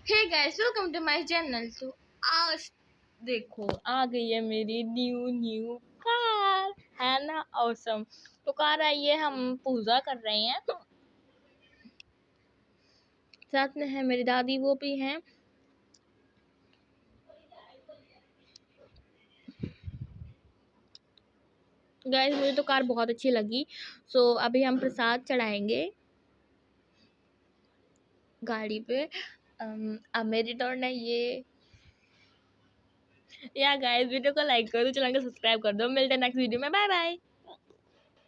Hey guys, welcome to my channel. तो आज देखो आ गई है मेरी न्यू कार, है ना ऑसम। तो कार आई है, हम पूजा कर रहे हैं। साथ में है मेरी दादी, वो भी हैं। गाइस मुझे तो कार बहुत अच्छी लगी। सो अभी हम प्रसाद चढ़ाएंगे गाड़ी पे। अब मेरी टर्न है ये। या गाइस वीडियो को लाइक कर दो, चैनल को सब्सक्राइब कर दो। मिलते हैं नेक्स्ट वीडियो में। Bye bye.